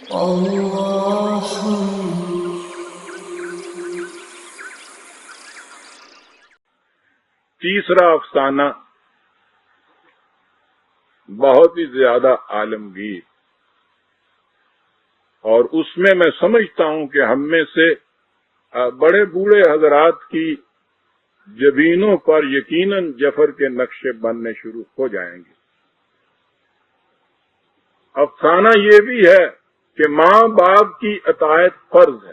اللہ تیسرا افسانہ بہت ہی زیادہ عالمگیر، اور اس میں سمجھتا ہوں کہ ہم میں سے بڑے بوڑھے حضرات کی جبینوں پر یقیناً جفر کے نقشے بننے شروع ہو جائیں گے۔ افسانہ یہ بھی ہے کہ ماں باپ کی اطاعت فرض ہے۔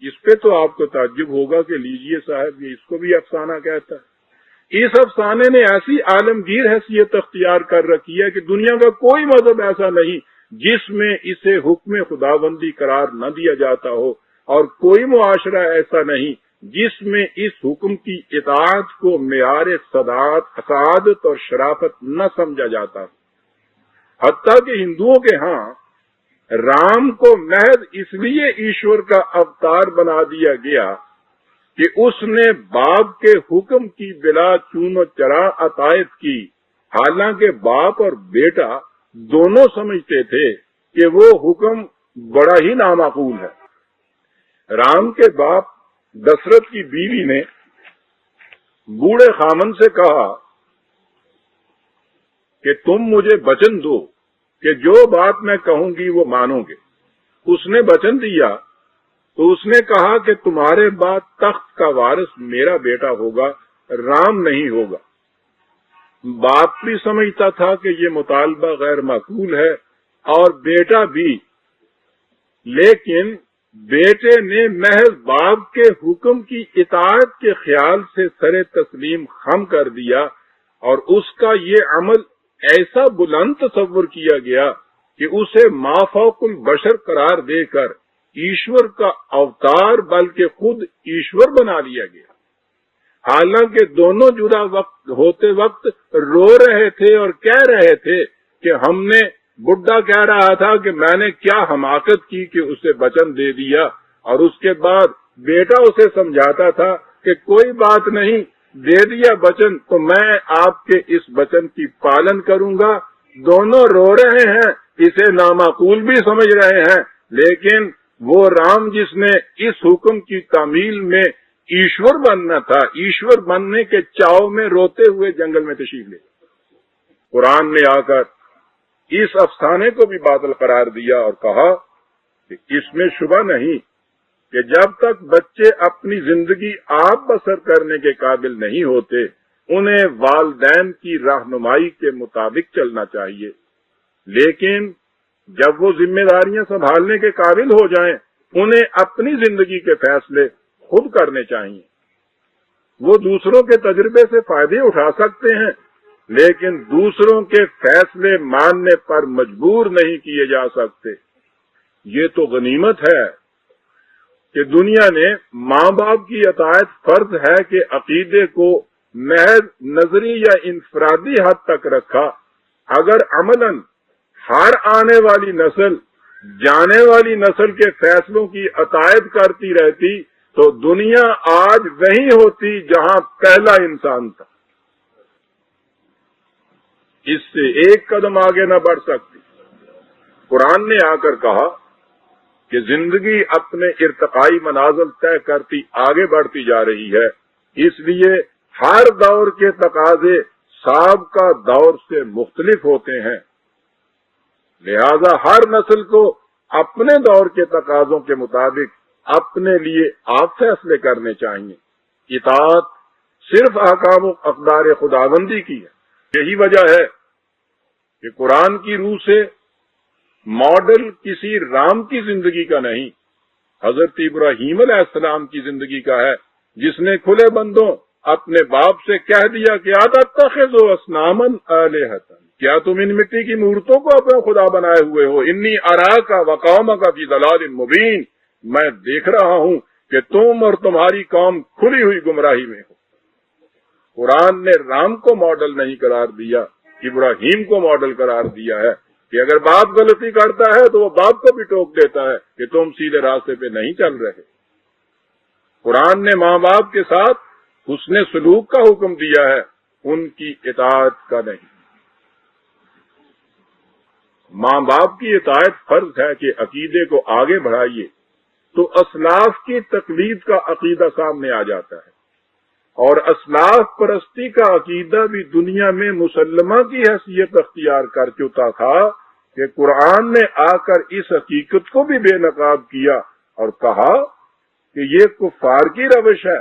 اس پہ تو آپ کو تعجب ہوگا کہ لیجئے صاحب یہ اس کو بھی افسانہ کہتا ہے۔ اس افسانے نے ایسی عالمگیر حیثیت اختیار کر رکھی ہے کہ دنیا کا کوئی مذہب ایسا نہیں جس میں اسے حکم خداوندی قرار نہ دیا جاتا ہو، اور کوئی معاشرہ ایسا نہیں جس میں اس حکم کی اطاعت کو معیار سعادت اور شرافت نہ سمجھا جاتا ہو۔ حتیٰ کہ ہندوؤں کے ہاں رام کو محض اس لیے ایشور کا اوتار بنا دیا گیا کہ اس نے باپ کے حکم کی بلا چون و چرا اطاعت کی، حالانکہ باپ اور بیٹا دونوں سمجھتے تھے کہ وہ حکم بڑا ہی نامعقول ہے۔ رام کے باپ دشرت کی بیوی نے بوڑھے خامن سے کہا کہ تم مجھے وچن دو کہ جو بات میں کہوں گی وہ مانو گے۔ اس نے وچن دیا تو اس نے کہا کہ تمہارے بعد تخت کا وارث میرا بیٹا ہوگا، رام نہیں ہوگا۔ باپ بھی سمجھتا تھا کہ یہ مطالبہ غیر معقول ہے اور بیٹا بھی، لیکن بیٹے نے محض باپ کے حکم کی اطاعت کے خیال سے سر تسلیم خم کر دیا، اور اس کا یہ عمل ایسا بلند تصور کیا گیا کہ اسے مافوق البشر قرار دے کر ایشور کا اوتار بلکہ خود ایشور بنا لیا گیا۔ حالانکہ دونوں جدا ہوتے وقت رو رہے تھے اور کہہ رہے تھے کہ ہم نے، بڈھا کہہ رہا تھا کہ میں نے کیا حماقت کی کہ اسے وچن دے دیا، اور اس کے بعد بیٹا اسے سمجھاتا تھا کہ کوئی بات نہیں، دے دیا وچن تو میں آپ کے اس وچن کی پالن کروں گا۔ دونوں رو رہے ہیں، اسے نامعقول بھی سمجھ رہے ہیں، لیکن وہ رام جس نے اس حکم کی تعمیل میں ایشور بننا تھا، ایشور بننے کے چاؤ میں روتے ہوئے جنگل میں تشریف لے۔ قرآن نے آ کر اس افسانے کو بھی باطل قرار دیا اور کہا کہ اس میں شبہ نہیں کہ جب تک بچے اپنی زندگی آپ بسر کرنے کے قابل نہیں ہوتے، انہیں والدین کی رہنمائی کے مطابق چلنا چاہیے، لیکن جب وہ ذمہ داریاں سنبھالنے کے قابل ہو جائیں، انہیں اپنی زندگی کے فیصلے خود کرنے چاہیے۔ وہ دوسروں کے تجربے سے فائدے اٹھا سکتے ہیں، لیکن دوسروں کے فیصلے ماننے پر مجبور نہیں کیے جا سکتے۔ یہ تو غنیمت ہے کہ دنیا نے ماں باپ کی اطاعت فرض ہے کہ عقیدے کو محض نظری یا انفرادی حد تک رکھا۔ اگر عملاً ہر آنے والی نسل جانے والی نسل کے فیصلوں کی اطاعت کرتی رہتی تو دنیا آج وہی ہوتی جہاں پہلا انسان تھا، اس سے ایک قدم آگے نہ بڑھ سکتی۔ قرآن نے آ کر کہا کہ زندگی اپنے ارتقائی منازل طے کرتی آگے بڑھتی جا رہی ہے، اس لیے ہر دور کے تقاضے سابقہ دور سے مختلف ہوتے ہیں، لہذا ہر نسل کو اپنے دور کے تقاضوں کے مطابق اپنے لیے آپ فیصلے کرنے چاہیے۔ اطاعت صرف احکام و اقدار خداوندی کی ہے۔ یہی وجہ ہے کہ قرآن کی روح سے ماڈل کسی رام کی زندگی کا نہیں، حضرت ابراہیم علیہ السلام کی زندگی کا ہے، جس نے کھلے بندوں اپنے باپ سے کہہ دیا کہ اتتخذوا اصناما آلہۃ، کیا تم ان مٹی کی مورتوں کو اپنا خدا بنائے ہوئے ہو؟ انی اراک وقومک فی ضلال مبین، میں دیکھ رہا ہوں کہ تم اور تمہاری قوم کھلی ہوئی گمراہی میں ہو۔ قرآن نے رام کو ماڈل نہیں قرار دیا، ابراہیم کو ماڈل قرار دیا ہے کہ اگر باپ غلطی کرتا ہے تو وہ باپ کو بھی ٹوک دیتا ہے کہ تم سیدھے راستے پہ نہیں چل رہے۔ قرآن نے ماں باپ کے ساتھ حسن سلوک کا حکم دیا ہے، ان کی اطاعت کا نہیں۔ ماں باپ کی اطاعت فرض ہے کہ عقیدے کو آگے بڑھائیے، تو اسلاف کی تقلید کا عقیدہ سامنے آ جاتا ہے، اور اسلاف پرستی کا عقیدہ بھی دنیا میں مسلمہ کی حیثیت اختیار کر چکا تھا کہ قرآن نے آ کر اس حقیقت کو بھی بے نقاب کیا اور کہا کہ یہ کفار کی روش ہے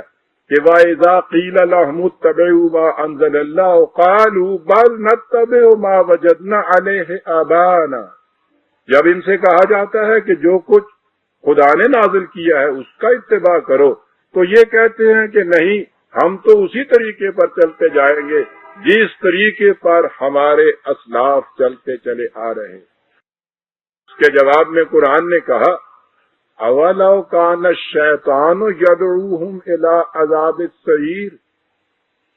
کہ وَإِذَا قِيلَ لَهُمُ اتَّبِعُوا مَا أَنزَلَ اللَّهُ قَالُوا بَلْ نَتَّبِعُ مَا وَجَدْنَا عَلَيْهِ آبَاءَنَا، جب ان سے کہا جاتا ہے کہ جو کچھ خدا نے نازل کیا ہے اس کا اتباع کرو، تو یہ کہتے ہیں کہ نہیں، ہم تو اسی طریقے پر چلتے جائیں گے جس طریقے پر ہمارے اسلاف چلتے چلے آ رہے ہیں۔ اس کے جواب میں قرآن نے کہا اَوَلَوْ كَانَ الشَّيْطَانُ يَدْعُوهُمْ إِلَىٰ عَذَابِ السَّعِيرِ،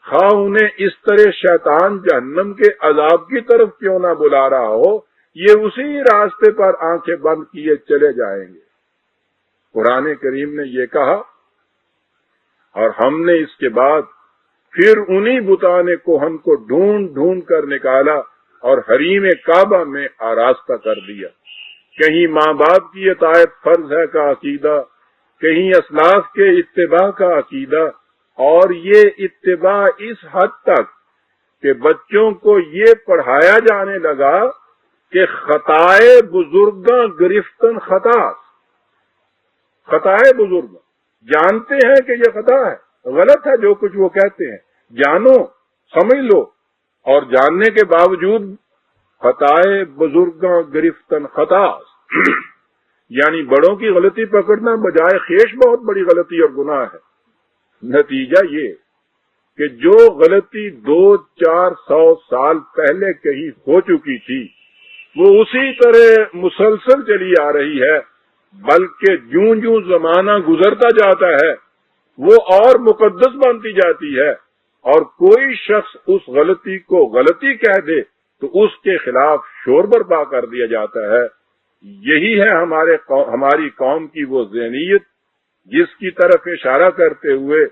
خواہ انہیں اس طرح شیطان جہنم کے عذاب کی طرف کیوں نہ بلا رہا ہو، یہ اسی راستے پر آنکھیں بند کیے چلے جائیں گے۔ قرآن کریم نے یہ کہا، اور ہم نے اس کے بعد پھر انہی بتان کوہن کو ڈھونڈ ڈھونڈ کر نکالا اور حریم کعبہ میں آراستہ کر دیا۔ کہیں ماں باپ کی اطاعت فرض ہے کا عقیدہ، کہیں اسلاف کے اتباع کا عقیدہ، اور یہ اتباع اس حد تک کہ بچوں کو یہ پڑھایا جانے لگا کہ خطائے بزرگاں گرفتن خطائے بزرگ جانتے ہیں کہ یہ خطا ہے، غلط ہے جو کچھ وہ کہتے ہیں، جانو سمجھ لو، اور جاننے کے باوجود خطائے بزرگاں گرفتن خطاس یعنی بڑوں کی غلطی پکڑنا بجائے خیش بہت بڑی غلطی اور گناہ ہے۔ نتیجہ یہ کہ جو غلطی 200-400 سال پہلے کہیں ہو چکی تھی وہ اسی طرح مسلسل چلی آ رہی ہے، بلکہ جوں جوں زمانہ گزرتا جاتا ہے وہ اور مقدس بنتی جاتی ہے، اور کوئی شخص اس غلطی کو غلطی کہہ دے تو اس کے خلاف شور برپا کر دیا جاتا ہے۔ یہی ہے ہماری قوم کی وہ ذہنیت جس کی طرف اشارہ کرتے ہوئے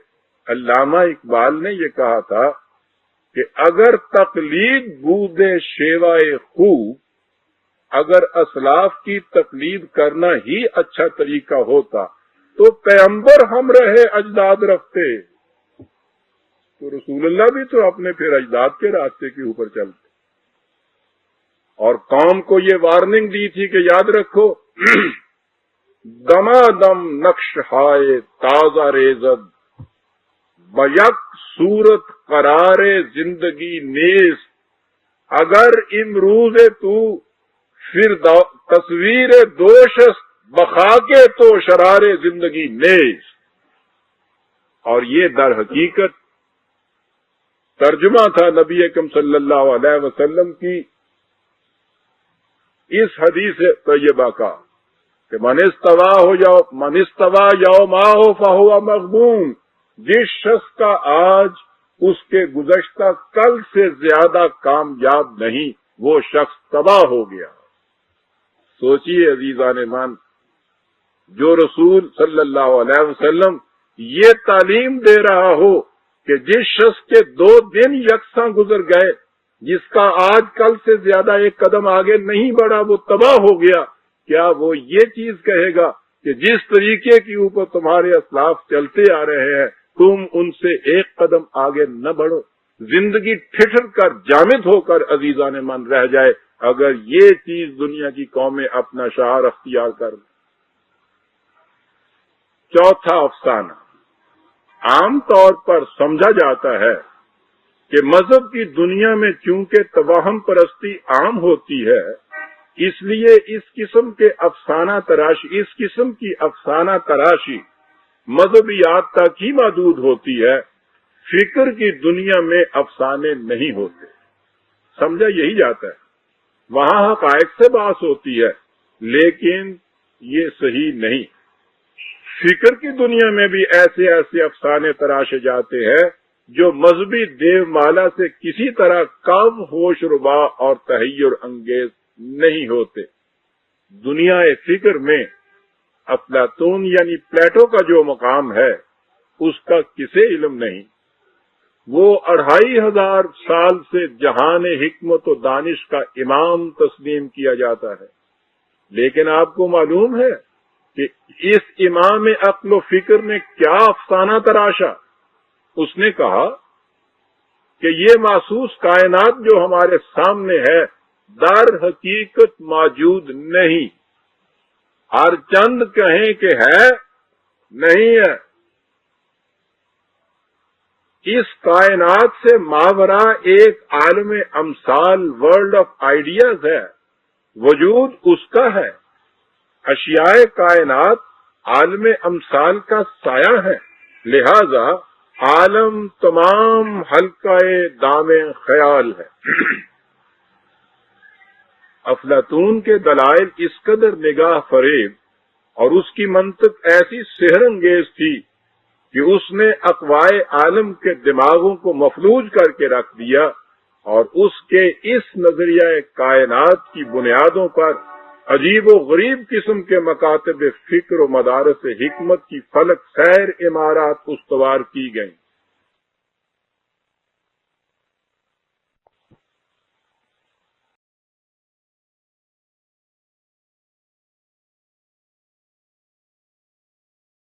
علامہ اقبال نے یہ کہا تھا کہ اگر تقلید بود شیوائے خوب، اگر اسلاف کی تقلید کرنا ہی اچھا طریقہ ہوتا تو پیغمبر ہم رہے اجداد رفتے، تو رسول اللہ بھی تو اپنے پھر اجداد کے راستے کے اوپر چلتے، اور قوم کو یہ وارننگ دی تھی کہ یاد رکھو دمادم نقش ہائے تازہ ریزد بیک صورت قرار زندگی نیز، اگر امروز تو پھر تصویر دوشست بخاکے تو شرار زندگی نیز۔ اور یہ در حقیقت ترجمہ تھا نبی اکرم صلی اللہ علیہ وسلم کی اس حدیث طیبہ کا کہ من استوا یوما ہو فہو مغبون، جس شخص کا آج اس کے گزشتہ کل سے زیادہ کامیاب نہیں وہ شخص تباہ ہو گیا۔ سوچئے عزیزان مان، جو رسول صلی اللہ علیہ وسلم یہ تعلیم دے رہا ہو کہ جس شخص کے 2 دن یکساں گزر گئے، جس کا آج کل سے زیادہ ایک قدم آگے نہیں بڑھا وہ تباہ ہو گیا، کیا وہ یہ چیز کہے گا کہ جس طریقے کے اوپر تمہارے اسلاف چلتے آ رہے ہیں تم ان سے ایک قدم آگے نہ بڑھو؟ زندگی ٹھٹر کر جامد ہو کر عزیزان من رہ جائے اگر یہ چیز دنیا کی قومیں اپنا شعار اختیار کر لیں۔ چوتھا افسانہ، عام طور پر سمجھا جاتا ہے کہ مذہب کی دنیا میں چونکہ توہم پرستی عام ہوتی ہے، اس لیے اس قسم کی افسانہ تراشی مذہبیات تک ہی محدود ہوتی ہے، فکر کی دنیا میں افسانے نہیں ہوتے۔ سمجھا یہی جاتا ہے، وہاں حقائق سے بحث ہوتی ہے، لیکن یہ صحیح نہیں۔ فکر کی دنیا میں بھی ایسے افسانے تراشے جاتے ہیں جو مذہبی دیو مالا سے کسی طرح کم ہوش ربا اور تحیر انگیز نہیں ہوتے۔ دنیا فکر میں افلاطون یعنی پلیٹو کا جو مقام ہے اس کا کسے علم نہیں۔ وہ 2500 سال سے جہان حکمت و دانش کا امام تسلیم کیا جاتا ہے، لیکن آپ کو معلوم ہے کہ اس امام عقل و فکر نے کیا افسانہ تراشا؟ اس نے کہا کہ یہ محسوس کائنات جو ہمارے سامنے ہے در حقیقت موجود نہیں، ہر چند کہیں کہ ہے، نہیں ہے۔ اس کائنات سے ماورا ایک عالم امثال، ورلڈ آف آئیڈیاز ہے، وجود اس کا ہے۔ اشیاء کائنات عالم امثال کا سایہ ہے، لہذا عالم تمام حلقہ دام خیال ہے۔ افلاطون کے دلائل اس قدر نگاہ فریب اور اس کی منطق ایسی سحر انگیز تھی کہ اس نے اقوائے عالم کے دماغوں کو مفلوج کر کے رکھ دیا، اور اس کے اس نظریہ کائنات کی بنیادوں پر عجیب و غریب قسم کے مکاتب فکر و مدارس حکمت کی فلک سیر عمارات استوار کی گئیں۔